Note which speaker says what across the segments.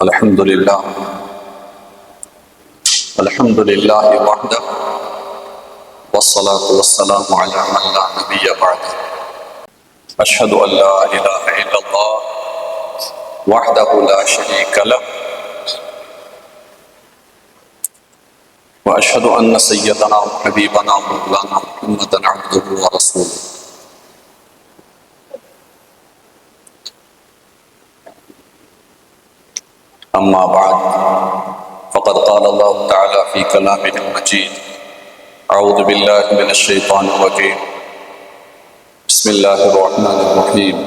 Speaker 1: الحمد للہ وحدہ والصلاة والسلام علی من لا نبی بعدہ اشہد ان لا الہ الا اللہ وحدہ لا شریک لہ واشہد ان سیدنا حبیبنا مولانا محمدا عبدہ ورسولہ. اما بعد فقد قال اللہ تعالی فی کلامہ المجید اعوذ باللہ من الشیطان الرجیم بسم اللہ الرحمن الرحیم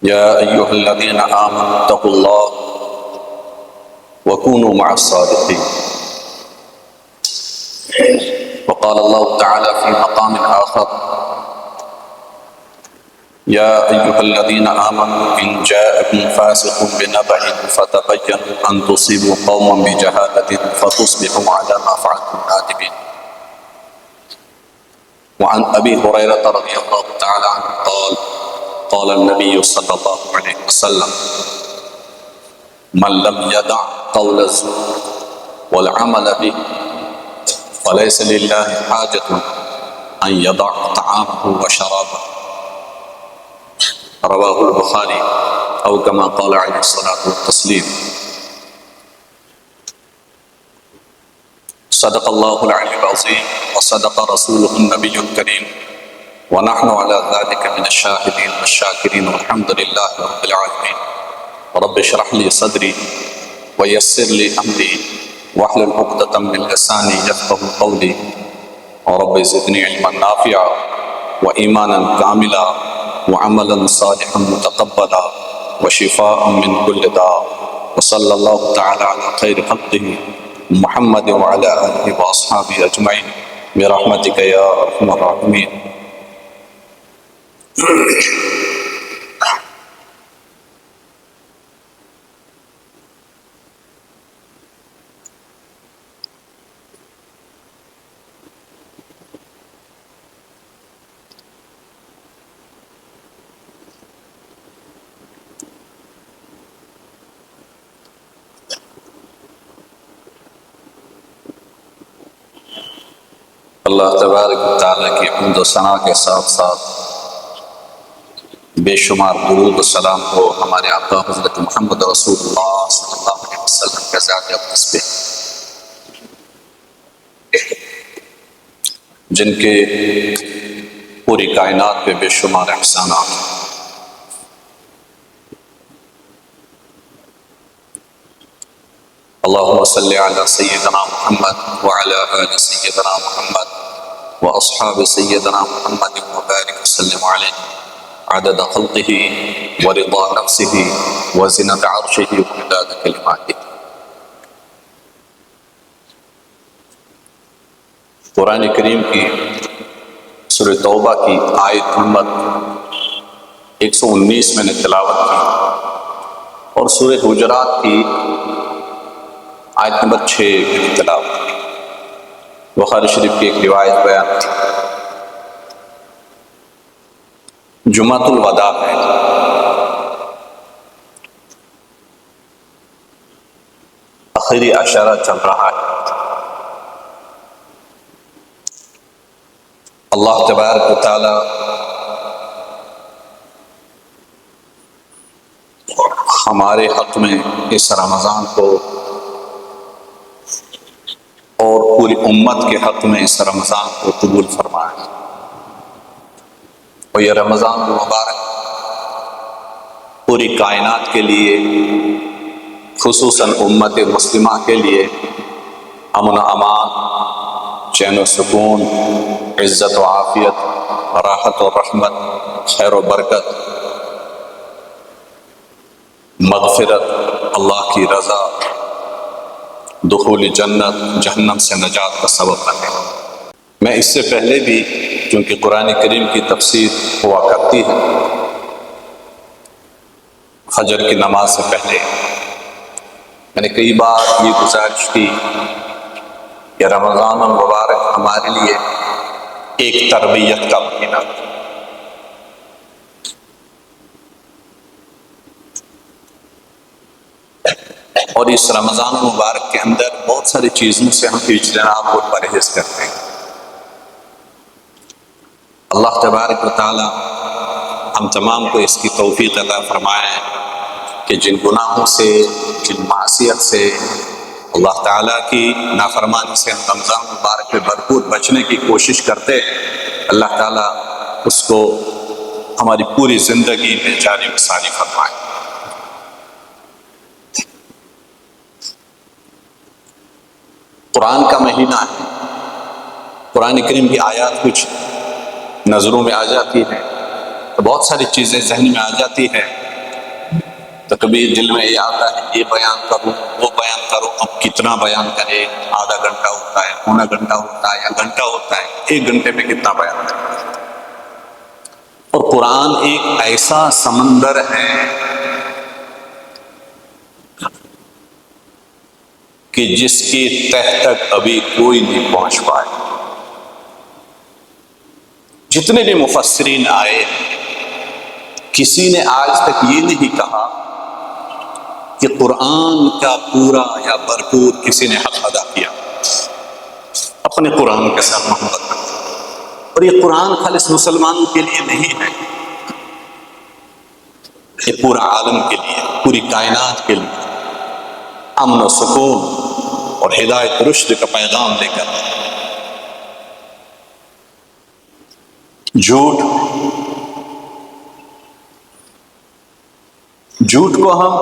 Speaker 1: یا ایہا الذین آمنوا اتقوا اللہ وکونوا مع الصادقین. وقال الله تعالى في مقام آخر يا أيها الذين آمنوا إن جاءكم فاسق بنبأ فتبينوا أن تصيبوا قوما بجهالة فتصبحوا على ما فعلتم نادمين. وعن أبي هريرة رضي الله تعالى عنه قال قال النبي صلى الله عليه وسلم من لم يدع قول الزور والعمل به فليس لله حاجة أن يضع طعامه وشرابه. رواه البخاري أو كما قال عليه الصلاة والتسليم. صدق الله العلي العظيم وصدق رسوله النبي الكريم ونحن على ذلك من الشاهدين والشاكرين والحمد لله رب العالمين. رب اشرح لي صدري ويسر لي أمري واحلل عقدة من لساني يفقهوا قولي. رب زدني علما نافعا وإيمانا كاملا وعملا صالحا متقبلا وشفاء من كل داء. وصلى الله تعالى على خير خلقه محمد وعلى آله وأصحابه أجمعين برحمتك يا أرحم الراحمين. اللہ تبارک و تعالیٰ کی حمد و ثنا کے ساتھ ساتھ بے شمار درود و سلام ہو ہمارے آقا حضرت محمد رسول اللہ صلی اللہ علیہ وسلم کے ذات اقدس پہ، جن کے پوری کائنات پہ بے شمار احسانات. اللہم صلی علی سیدنا محمد وعلی آل سیدنا محمد واصحاب سیدنا محمد وبارک وسلم علیہ عدد خلقہ ورضا نفسہ وزنۃ عرشہ ومداد کلماتہ. قرآن کریم کی سورہ توبہ کی آیت نمبر 119 میں نے تلاوت کی اور سورہ حجرات کی آیت نمبر 6 میں تلاوت کی. بخاری شریف کی ایک روایت بیان کی. جمعۃ الوداع ہے، آخری عشرہ چل رہا ہے. اللہ تبارک و تعالی ہمارے حق میں اس رمضان کو اور پوری امت کے حق میں اس رمضان کو قبول فرمائے. اور یہ رمضان المبارک پوری کائنات کے لیے، خصوصاً امت مسلمہ کے لیے امن و امان، چین و سکون، عزت و عافیت، راحت و رحمت، خیر و برکت، مغفرت، اللہ کی رضا، دخول جنت، جہنم سے نجات کا سبب بنے. میں اس سے پہلے بھی چونکہ قرآن کریم کی تفسیر ہوا کرتی ہے، فجر کی نماز سے پہلے میں نے کئی بار یہ گزارش کی کہ رمضان المبارک ہمارے لیے ایک تربیت کا مہینہ. اور اس رمضان مبارک کے اندر بہت ساری چیزوں سے ہم اجتناب اور پرہیز کرتے ہیں. اللہ تبارک و تعالی ہم تمام کو اس کی توفیق عطا فرمائے کہ جن گناہوں سے، جن معصیت سے، اللہ تعالیٰ کی نافرمانی سے ہم رمضان مبارک میں بھرپور بچنے کی کوشش کرتے ہیں، اللہ تعالیٰ اس کو ہماری پوری زندگی میں جاری و ساری فرمائے. قرآن کا مہینہ ہے. قرآن کریم کی آیات کچھ نظروں میں آ جاتی ہیں تو بہت ساری چیزیں ذہن میں آ جاتی ہیں، تو کبھی دل میں یہ آتا ہے یہ بیان کروں، وہ بیان کروں. اب کتنا بیان کرے؟ آدھا گھنٹہ ہوتا ہے، پونا گھنٹہ ہوتا ہے، یا گھنٹہ ہوتا ہے. ایک گھنٹے میں کتنا بیان کرے؟ اور قرآن ایک ایسا سمندر ہے کہ جس کی تہ تک ابھی کوئی نہیں پہنچ پائے. جتنے بھی مفسرین آئے، کسی نے آج تک یہ نہیں کہا کہ قرآن کا پورا یا بھرپور کسی نے حق ادا کیا. اپنے قرآن کے ساتھ محبت کرتے. اور یہ قرآن خالص مسلمانوں کے لیے نہیں ہے، یہ پورا عالم کے لیے، پوری کائنات کے لیے امن و سکون اور ہدایت رشد کا پیغام لے کر. جھوٹ کو ہم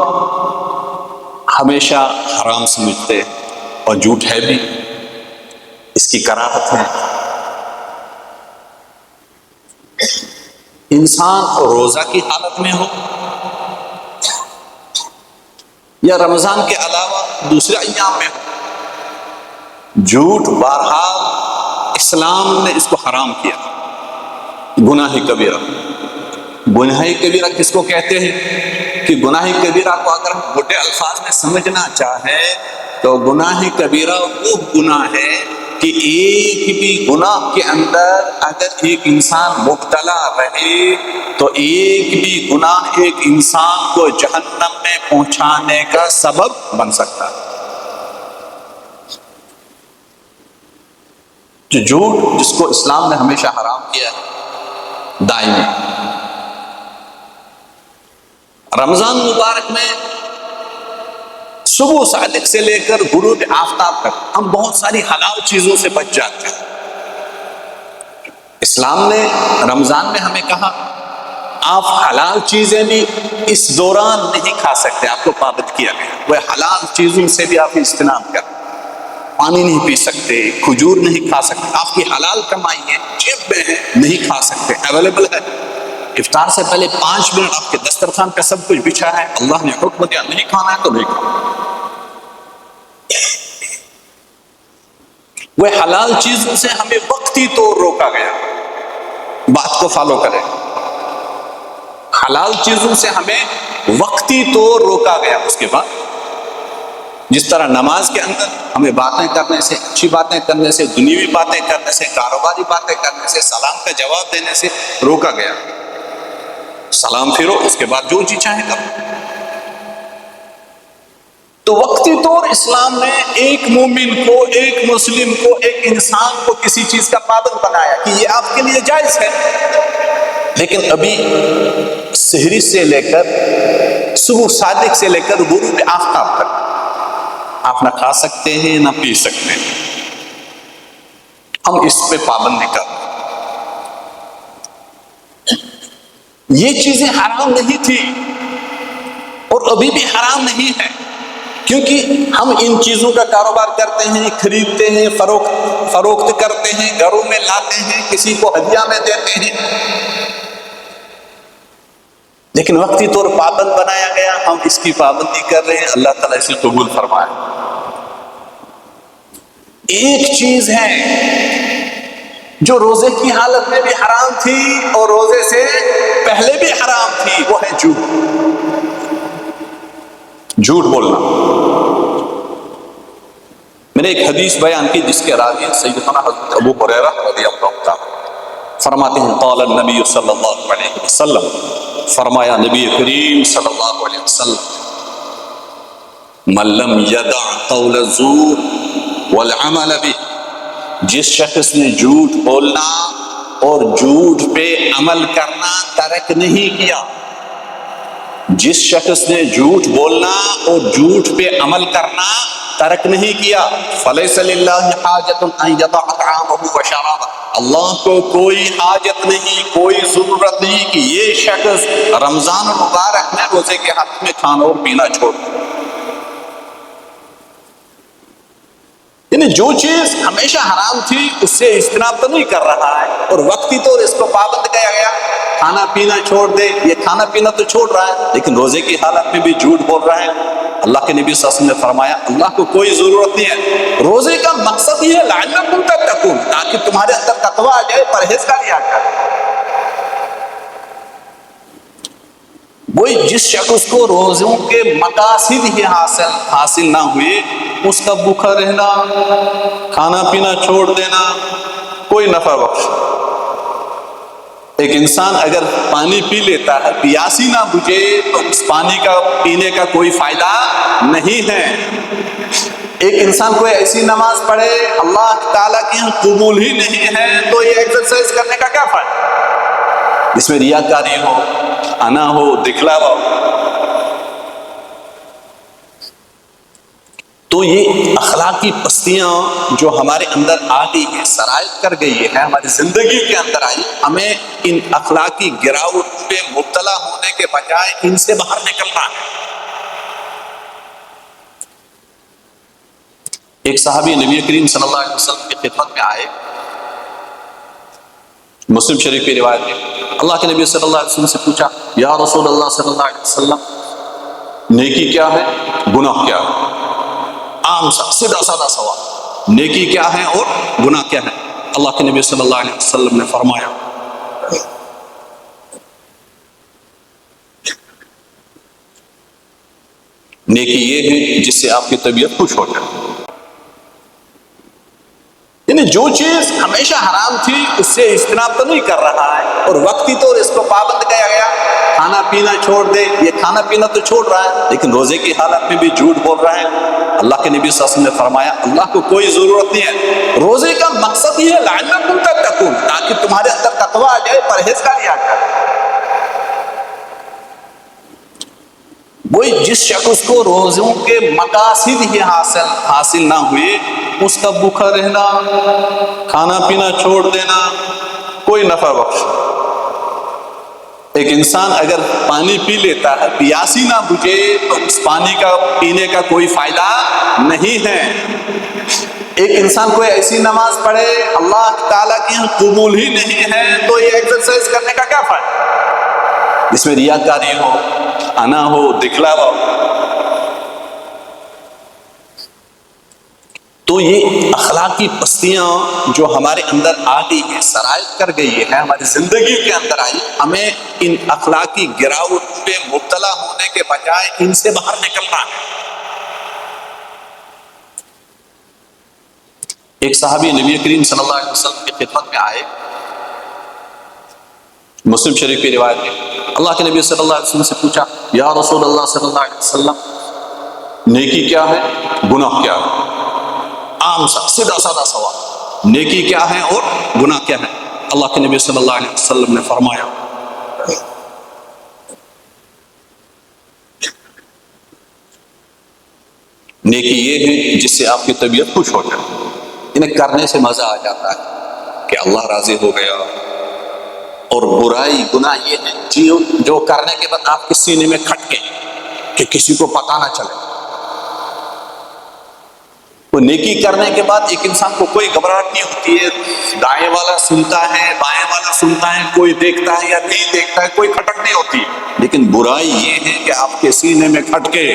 Speaker 1: ہمیشہ حرام سمجھتے ہیں، اور جھوٹ ہے بھی، اس کی کراہت ہے. انسان روزہ کی حالت میں ہو یا رمضان کے علاوہ دوسرے ایام میں ہو، جھوٹ بہرحال اسلام نے اس کو حرام کیا. گناہ کبیرہ. گناہ کبیرہ کس کو کہتے ہیں؟ کہ گناہ کبیرہ کو اگر ہم موٹے الفاظ میں سمجھنا چاہیں تو گناہ کبیرہ وہ گناہ ہے کہ ایک بھی گناہ کے اندر اگر ایک انسان مبتلا رہے تو ایک بھی گناہ ایک انسان کو جہنم میں پہنچانے کا سبب بن سکتا ہے. جو جھوٹ جس کو اسلام نے ہمیشہ حرام کیا ہے دائمی. رمضان مبارک میں صبح صادق سے لے کر غروب آفتاب تک ہم بہت ساری حلال چیزوں سے بچ جاتے ہیں. اسلام نے رمضان میں ہمیں کہا آپ حلال چیزیں بھی اس دوران نہیں کھا سکتے، آپ کو پابند کیا گیا. وہ حلال چیزوں سے بھی آپ اجتناب کریں. پانی نہیں پی سکتے، کھجور نہیں کھا سکتے، آپ کی حلال کمائی ہے، جیب میں ہے، نہیں کھا سکتے، اویلیبل ہے. افطار سے پہلے 5 منٹ آپ کے دسترخوان پہ سب کچھ بچھا ہے، اللہ نے حکم دیا نہیں کھانا ہے تو نہیں کھانا. وہ حلال چیزوں سے ہمیں وقتی طور روکا گیا. بات کو فالو کریں. حلال چیزوں سے ہمیں وقتی طور روکا گیا. اس کے بعد جس طرح نماز کے اندر ہمیں باتیں کرنے سے، اچھی باتیں کرنے سے، دنیوی باتیں کرنے سے، کاروباری باتیں کرنے سے، سلام کا جواب دینے سے روکا گیا. سلام پھرو، اس کے بعد جو جی چاہے کرو. تو وقتی طور اسلام نے ایک مومن کو، ایک مسلم کو، ایک انسان کو کسی چیز کا پابند بنایا کہ یہ آپ کے لیے جائز ہے. لیکن ابھی سحری سے لے کر صبح صادق سے لے کر غروب آفتاب تک آپ نہ کھا سکتے ہیں نہ پی سکتے ہیں. ہم اس پہ پابندی کر رہے ہیں. یہ چیزیں حرام نہیں تھی اور ابھی بھی حرام نہیں ہے، کیونکہ ہم ان چیزوں کا کاروبار کرتے ہیں، خریدتے ہیں، فروخت کرتے ہیں، گھروں میں لاتے ہیں، کسی کو ہدیہ میں دیتے ہیں. لیکن وقتی طور پابند بنایا گیا، ہم اس کی پابندی کر رہے ہیں. اللہ تعالیٰ اسے قبول فرمائے. ایک چیز ہے جو روزے کی حالت میں بھی حرام تھی اور روزے سے پہلے بھی حرام تھی، وہ ہے جھوٹ. جھوٹ بولنا. میں نے ایک حدیث بیان کی جس کے راوی سیدنا حضرت ابو ہریرہ رضی اللہ عنہ. فرماتے ہیں قال النبی صلی اللہ علیہ وسلم، فرمایا نبی کریم صلی اللہ علیہ وسلم، من لم يدع قول الزور والعمل به، جس شخص نے جھوٹ بولنا اور جھوٹ پہ عمل کرنا ترک نہیں کیا، جس شخص نے جھوٹ بولنا اور جھوٹ پہ عمل کرنا ترک نہیں کیا، فلیس للہ حاجۃ ان یضع طعامہ وشرابہ، اللہ کو کوئی حاجت نہیں، کوئی ضرورت نہیں کہ یہ شخص رمضان المبارک میں روزے کے حق میں کھانا اور پینا چھوڑ دے۔ یعنی جو چیز ہمیشہ حرام تھی اس سے اجتناب تو نہیں کر رہا ہے، اور وقتی طور اس کو پابند کیا گیا، کھانا پینا چھوڑ دے، یہ کھانا پینا تو چھوڑ رہا ہے لیکن روزے کی حالت میں بھی جھوٹ بول رہا ہے۔ اللہ کے نبی صلی اللہ علیہ وسلم نے فرمایا اللہ کو کوئی ضرورت نہیں ہے، روزے کا مقصد ہی ہے لعلکم تتقون، تاکہ تمہارے اندر تقویٰ آ جائے، پرہیزگاری آ جائے۔ وہی جس شخص کو روزوں کے مقاصد ہی حاصل نہ ہوئے، اس کا بھوکا رہنا، کھانا پینا چھوڑ دینا کوئی نفع بخش۔ ایک انسان اگر پانی پی لیتا ہے، پیاسی نہ بجھے تو اس پانی کا پینے کا کوئی فائدہ نہیں ہے۔ ایک انسان کوئی ایسی نماز پڑھے اللہ تعالیٰ کی یہاں قبول ہی نہیں ہے تو یہ ایکسرسائز کرنے کا کیا فائدہ؟ اس میں ریاکاری ہو، انا ہو، دکھلاوا ہو۔ تو یہ اخلاقی پستیاں جو ہمارے اندر آ گئی ہے، سرایت کر گئی ہے، ہماری زندگی کے اندر آئی، ہمیں ان اخلاقی گراوٹ پہ مبتلا ہونے کے بجائے ان سے باہر نکلنا ہے۔ ایک صحابی نبی کریم صلی اللہ علیہ وسلم کی خدمت میں آئے، مسلم شریف کی روایت ہے، اللہ کے نبی صلی اللہ علیہ وسلم سے پوچھا یا رسول اللہ صلی اللہ علیہ وسلم، نیکی کیا ہے، گناہ کیا ہے؟ عام سا سیدھا سادہ سوال، نیکی کیا ہے اور گناہ کیا ہے؟ اللہ کے نبی صلی اللہ علیہ وسلم نے فرمایا نیکی یہ ہے جس سے آپ کی طبیعت خوش ہو جائے۔ یعنی جو چیز ہمیشہ حرام تھی اس سے اجتناب تو نہیں کر رہا ہے، اور وقتی طور اس کو پابند کیا گیا، کھانا پینا چھوڑ دے، یہ کھانا پینا تو چھوڑ رہا ہے لیکن روزے کی حالت میں بھی جھوٹ بول رہا ہے۔ اللہ کے نبی صلی اللہ علیہ وسلم نے فرمایا اللہ کو کوئی ضرورت نہیں ہے، روزے کا مقصد ہی ہے لعلکم تتقون، تاکہ تمہارے اندر تقویٰ آ جائے، پرہیزگاری آ جائے۔ وہی جس شخص کو روزوں کے مقاصد ہی حاصل نہ ہوئے، اس کا بھوکا رہنا، کھانا پینا چھوڑ دینا کوئی نفع بخش۔ ایک انسان اگر پانی پی لیتا ہے، پیاسی نہ بجھے تو اس پانی کا پینے کا کوئی فائدہ نہیں ہے۔ ایک انسان کوئی ایسی نماز پڑھے اللہ تعالیٰ کی یہاں قبول ہی نہیں ہے تو یہ ایکسرسائز کرنے کا کیا فائدہ؟ اس میں ریاکاری ہو، انا ہو، دکھلاوا ہو۔ تو یہ اخلاقی پستیاں جو ہمارے اندر آ گئی ہے، سرایت کر گئی ہے، ہماری زندگی کے اندر آئی، ہمیں ان اخلاقی گراوٹ پہ مبتلا ہونے کے بجائے ان سے باہر نکلنا ہے۔ ایک صحابی نبی کریم صلی اللہ علیہ وسلم کی خدمت میں آئے، مسلم شریف کی روایت ہے، اللہ کے نبی صلی اللہ علیہ وسلم سے پوچھا یا رسول اللہ صلی اللہ علیہ وسلم، نیکی کیا ہے، گناہ کیا ہے؟ عام سا سیدھا سادہ سوال، نیکی کیا ہے اور گناہ کیا ہے؟ اللہ کے نبی صلی اللہ علیہ وسلم نے فرمایا نیکی یہ ہے جس سے آپ کی طبیعت خوش ہو جائے، انہیں کرنے سے مزہ آ جاتا ہے کہ اللہ راضی ہو گیا۔ اور برائی گناہ یہ ہے جو کرنے کے بعد آپ کے سینے میں کھٹکے کہ کسی کو پتہ نہ چلے۔ وہ نیکی کرنے کے بعد ایک انسان کو کوئی گھبراہٹ نہیں ہوتی ہے، دائیں والا سنتا ہے، بائیں والا سنتا ہے، کوئی دیکھتا ہے یا نہیں دیکھتا ہے، کوئی کھٹک نہیں ہوتی۔ لیکن برائی یہ ہے کہ آپ کے سینے میں کھٹکے۔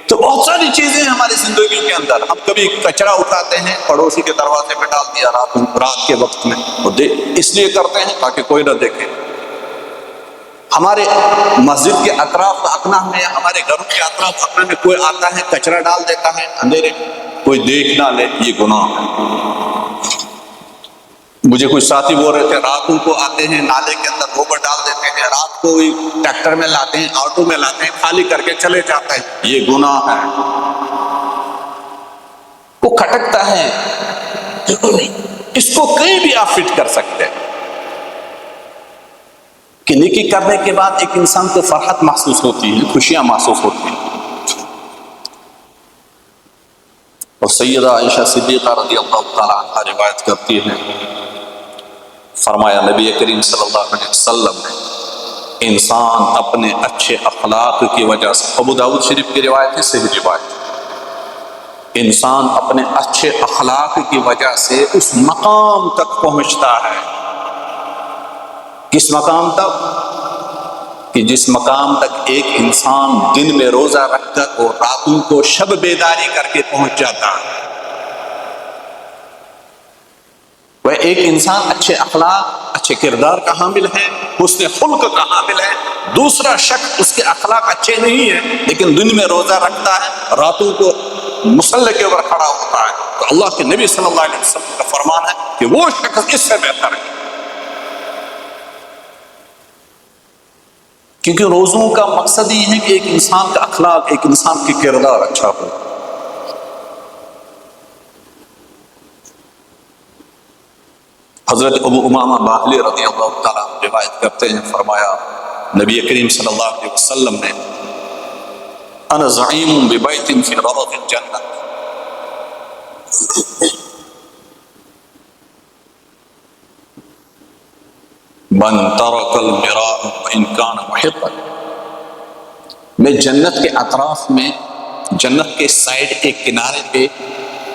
Speaker 1: تو بہت ساری چیزیں ہماری زندگی کے اندر، ہم کبھی کچرا اٹھاتے ہیں، پڑوسی کے دروازے پہ ڈال دیا رات کے وقت میں، اس لیے کرتے ہیں تاکہ کوئی نہ دیکھے۔ ہمارے مسجد کے اطراف اقنا میں، ہمارے گھروں کے اطراف اقنا میں کوئی آتا ہے کچرا ڈال دیتا ہے اندھیرے، کوئی دیکھ نہ لے، یہ گناہ ہے۔ مجھے کچھ ساتھی بول رہے تھے راتوں کو آتے ہیں نالے کے اندر گوبر ڈال دیتے ہیں، رات کو ہی ٹریکٹر میں لاتے ہیں، آٹو میں لاتے ہیں، خالی کر کے چلے جاتے ہیں، یہ گناہ ہے، وہ کھٹکتا ہے، اس کو کہیں بھی آپ فٹ کر سکتے ہیں کہ نیکی کرنے کے بعد ایک انسان کو فرحت محسوس ہوتی ہے، خوشیاں محسوس ہوتی ہیں۔ اور سیدہ عائشہ صدیقہ رضی اللہ تعالیٰ عنہ روایت کرتی ہے، فرمایا نبی کریم صلی اللہ علیہ وسلم نے انسان اپنے اچھے اخلاق کی وجہ سے، ابو داؤد شریف کی روایت ہے، صحیح روایت، انسان اپنے اچھے اخلاق کی وجہ سے اس مقام تک پہنچتا ہے، کس مقام تک؟ کہ جس مقام تک ایک انسان دن میں روزہ رکھ کر اور راتوں کو شب بیداری کر کے پہنچ جاتا ہے۔ وہ ایک انسان اچھے اخلاق، اچھے کردار کا حامل ہے، حسن خلق کا حامل ہے، دوسرا شخص اس کے اخلاق اچھے نہیں ہیں لیکن دن میں روزہ رکھتا ہے، راتوں کو مصلی کے اوپر کھڑا ہوتا ہے، تو اللہ کے نبی صلی اللہ علیہ وسلم کا فرمان ہے کہ وہ شخص اس سے بہتر ہے، کیونکہ روزوں کا مقصد یہ ہے کہ ایک انسان کا اخلاق، ایک انسان کی کردار اچھا ہو۔ حضرت ابو امامہ باہلی رضی اللہ تعالیٰ روایت کرتے ہیں، فرمایا نبی کریم صلی اللہ علیہ وسلم نے انا زعیم ببیت فی روض الجنہ، من ترک المراء وان کان محقا، میں جنت کے اطراف میں، جنت کے سائڈ کے کنارے پہ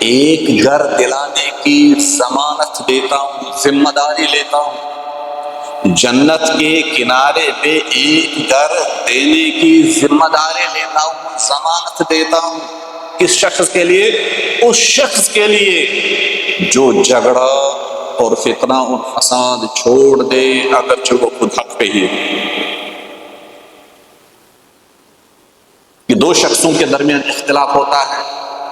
Speaker 1: ایک گھر دلانے کی ضمانت دیتا ہوں، ذمہ داری لیتا ہوں، جنت کے کنارے پہ ایک گھر دینے کی ذمہ داری لیتا ہوں، ضمانت دیتا ہوں، کس شخص کے لیے؟ اس شخص کے لیے جو جھگڑا اور فتنہ اور فساد چھوڑ دے اگرچہ وہ خود حق پہ ہی ہے۔ کہ دو شخصوں کے درمیان اختلاف ہوتا ہے،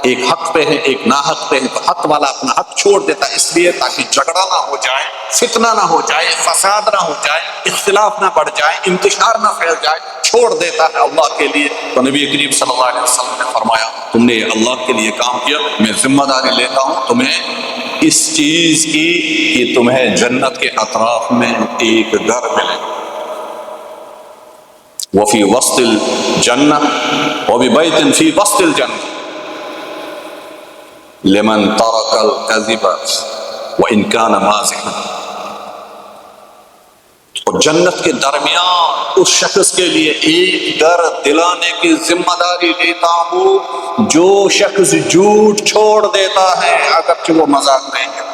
Speaker 1: ایک حق پہ ہے ایک ناحق پہ ہے، تو حق والا اپنا حق چھوڑ دیتا ہے اس لیے تاکہ جھگڑا نہ ہو جائے، فتنہ نہ ہو جائے، فساد نہ ہو جائے، اختلاف نہ بڑھ جائے، انتشار نہ پھیل جائے، چھوڑ دیتا ہے اللہ کے لیے۔ تو نبی کریم صلی اللہ علیہ وسلم نے فرمایا تم نے اللہ کے لیے کام کیا، میں ذمہ داری لیتا ہوں تمہیں اس چیز کی کہ تمہیں جنت کے اطراف میں ایک گھر ملے، وفی وسط الجنہ وببیت فی وسط الجنہ لمن ترک الکذب وان کان مازحا، اور جنت کے درمیان اس شخص کے لیے ایک گھر دلانے کی ذمہ داری لیتا ہوں جو شخص جھوٹ چھوڑ دیتا ہے اگرچہ وہ مذاق نہیں ہے۔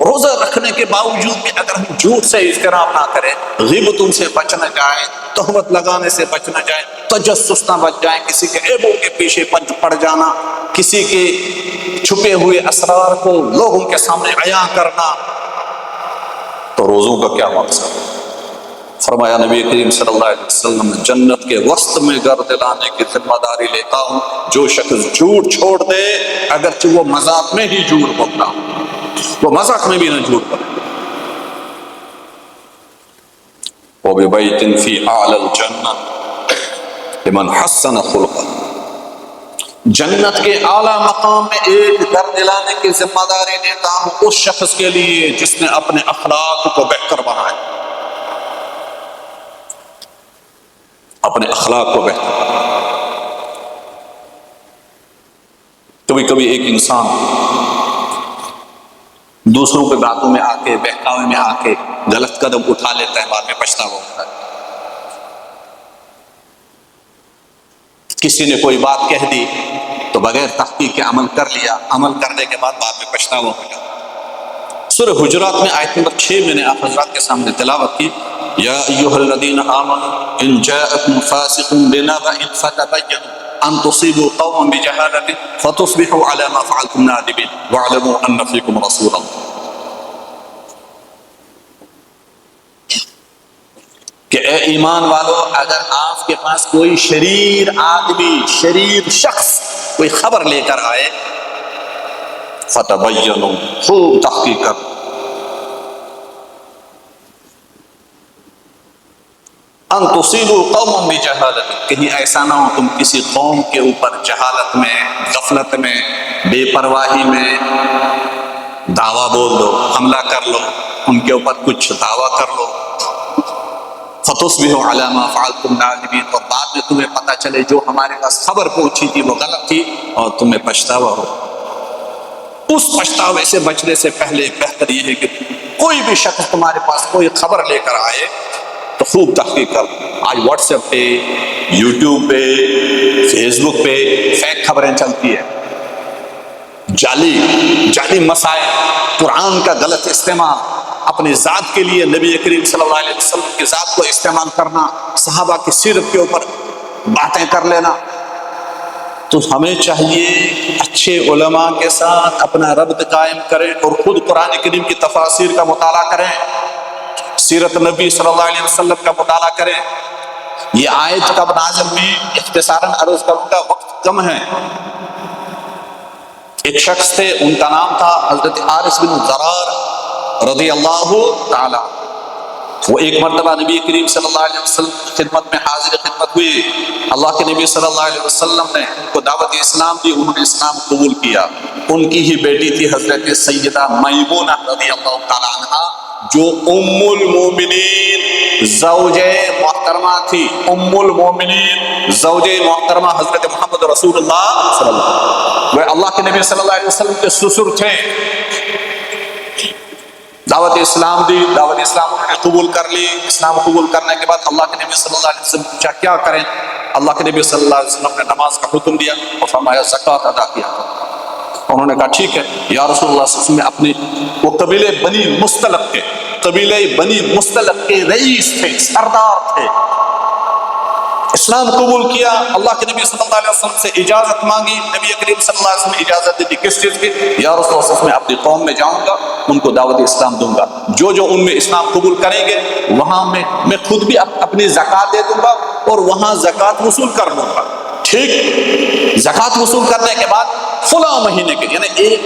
Speaker 1: روزہ رکھنے کے باوجود بھی اگر ہم جھوٹ سے اجتناب نہ کریں، غیبتوں سے بچنا جائیں، تہمت لگانے سے بچنا جائیں، تجسس نہ بچ جائیں، کسی کے عیبوں کے پیچھے پڑ جانا، کسی کے چھپے ہوئے اسرار کو لوگوں کے سامنے عیاں کرنا، تو روزوں کا کیا مقصد ہے؟ فرمایا نبی کریم صلی اللہ علیہ وسلم نے جنت کے وسط میں گھر دلانے کی ذمہ داری لیتا ہوں جو شخص جھوٹ چھوڑ دے اگرچہ وہ مذاق میں ہی جھوٹ بولتا ہوں، وہ مذاق میں بھی نہ جھوٹ بولے۔ وَبِبَيْتٍ فِي أَعْلَى الْجَنَّةِ لِمَنْ حَسَّنَ خُلُقَهُ، جنت کے اعلیٰ مقام میں ایک گھر دلانے کی ذمہ داری لیتا ہوں اس شخص کے لیے جس نے اپنے اخلاق کو بہتر بنایا، اپنے اخلاق کو بہتر بنایا۔ کبھی کبھی ایک انسان دوسروں کے باتوں میں آ کے، بہکاوے میں آ کے غلط قدم اٹھا لیتا ہے، بعد میں پچھتاوا ہوتا ہے۔ کسی نے کوئی بات کہہ دی تو بغیر تحقیق کے عمل کر لیا، عمل کرنے کے بعد میں پچھتاوا ہو جاتا۔ سورہ حجرات میں آیت نمبر 6 میں نے آپ حضرات کے سامنے تلاوت کی، یا ایھا الذین آمنوا ان جاءکم فاسق بنبأ فتبینوا ان تصیبوا قوما بجہالۃ فتصبحوا علی ما فعلتم نادمین واعلموا ان فیکم رسول اللہ، کہ اے ایمان والو اگر آپ کے پاس کوئی شریر آدمی، شریر شخص کوئی خبر لے کر آئے، فتبینوا، خوب تحقیق کر، ان تصیبوا قوما بجہالۃ، کہیں ایسا نہ ہو تم کسی قوم کے اوپر جہالت میں، غفلت میں، بے پرواہی میں دعویٰ بول دو، حملہ کر لو، ان کے اوپر کچھ دعویٰ کر لو، فتصبحوا علی ما فعلتم نادمین، اور بعد میں تمہیں پتہ چلے جو ہمارے پاس خبر پہنچی تھی وہ غلط تھی اور تمہیں پچھتاوا ہو۔ اس پچھتاوے سے بچنے سے پہلے بہتر یہ ہے کہ کوئی بھی شخص تمہارے پاس کوئی خبر لے کر آئے تو خوب تحقیق کر۔ آج واٹس ایپ پہ، یوٹیوب پہ، فیس بک پہ فیک خبریں چلتی ہیں، جعلی مسائل، قرآن کا غلط استعمال، اپنی ذات کے لیے نبی کریم صلی اللہ علیہ وسلم کی ذات کو استعمال کرنا، صحابہ کی سیرت کے اوپر باتیں کر لینا۔ تو ہمیں چاہیے اچھے علماء کے ساتھ اپنا ربط قائم کریں اور خود قرآن کریم کی تفاسیر کا مطالعہ کریں، سیرت نبی صلی اللہ علیہ وسلم کا مطالعہ کریں۔ یہ آیت کب نازل ہوئی اختصاراً عرض کروں گا، وقت کم ہے۔ ایک شخص تھے، ان کا نام تھا حضرت حارث بن ضرار رضی اللہ تعالی۔ وہ ایک مرتبہ نبی کریم صلی اللہ علیہ وسلم کی خدمت میں حاضر خدمت ہوئے۔ اللہ کے نبی صلی اللہ علیہ وسلم نے ان کو دعوت اسلام دی، انہوں نے اسلام قبول کیا۔ ان کی ہی بیٹی تھی حضرت سیدہ میمونہ رضی اللہ تعالی عنہا، جو ام المومنین زوجہ محترمہ تھی، ام المومنین زوجہ محترمہ حضرت محمد رسول اللہ صلی اللہ علیہ وسلم، وہ اللہ کے نبی صلی اللہ علیہ وسلم کے سسر تھے۔ دعوت اسلام دی، دعوت اسلام انہوں نے قبول کر لی۔ اسلام قبول کرنے کے بعد اللہ کے نبی صلی اللہ علیہ وسلم پوچھا کیا کریں؟ اللہ کے نبی صلی اللہ علیہ وسلم نے نماز کا حکم دیا اور فرمایا زکوٰۃ ادا کیا۔ انہوں نے کہا ٹھیک ہے یا رسول اللہ صلی اللہ علیہ وسلم، اپنی وہ قبیلے بنی مستلق کے، قبیلے بنی مستلق کے رئیس تھے، سردار تھے، اسلام قبول کیا۔ اللہ کے نبی صلی اللہ علیہ وسلم سے اجازت مانگی، نبی کریم صلی اللہ علیہ وسلم نے اجازت دی کس چیز کی؟ یا رسول اللہ صلی اللہ علیہ وسلم، میں اپنی قوم میں جاؤں گا، ان کو دعوت اسلام دوں گا، جو جو ان میں اسلام قبول کریں گے وہاں میں خود بھی اپنی زکوٰۃ دے دوں گا اور وہاں زکوٰۃ وصول کر لوں گا۔ ٹھیک، زکوٰۃ وصول کرنے کے بعد فلاں مہینے کے، یعنی ایک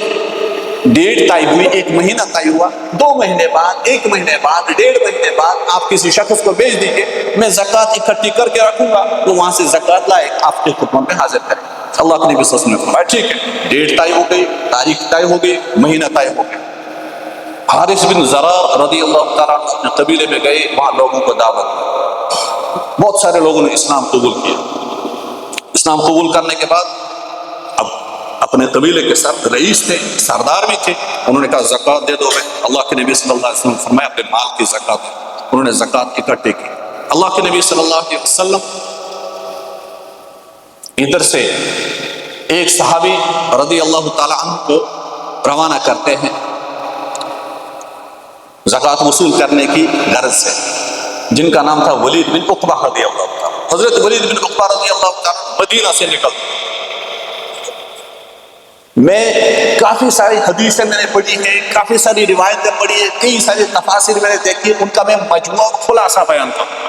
Speaker 1: ڈیٹ طے ہوئی، ایک مہینہ طے ہوا، 2 مہینے بعد، 1 مہینے بعد، 1.5 مہینے بعد آپ کسی شخص کو بھیج دیجیے، میں زکوٰۃ اکٹھی کر کے رکھوں گا، وہ وہاں سے زکوٰۃ لائے آپ کے خدمت میں حاضر کریں۔ اللہ کے نبی صلی اللہ علیہ وسلم نے فرمایا ٹھیک ہے، ڈیٹ طے ہو گئی، تاریخ طے ہو گئی، مہینہ طے ہو گیا۔ حارث بن ضرار رضی اللہ تعالیٰ عنہ اپنے قبیلے میں گئے، وہاں لوگوں کو دعوت دی، بہت سارے لوگوں نے اسلام قبول کیا۔ اسلام قبول کرنے کے بعد اب اپنے قبیلے کے سر رئیس تھے، سردار بھی تھے، انہوں نے کہا زکوٰۃ دے دو۔ اللہ کے نبی صلی اللہ علیہ وسلم نے فرمایا اپنے مال کی زکوٰۃ دو۔ انہوں نے زکوٰۃ اکٹھے کی۔ اللہ کے نبی صلی اللہ علیہ وسلم ادھر سے ایک صحابی رضی اللہ تعالیٰ عنہ کو روانہ کرتے ہیں زکوٰۃ وصول کرنے کی غرض سے، جن کا نام تھا ولید بن عقبہ رضی اللہ تعالیٰ۔ حضرت ولید بن عقبہ رضی اللہ تعالیٰ مدینہ سے نکلتے، میں کافی ساری حدیثیں میں نے پڑھی ہیں، کافی ساری روایتیں پڑھی ہیں، کئی ساری تفاسیر میں نے دیکھی، ان کا میں مجموعہ خلاصہ بیان کروں۔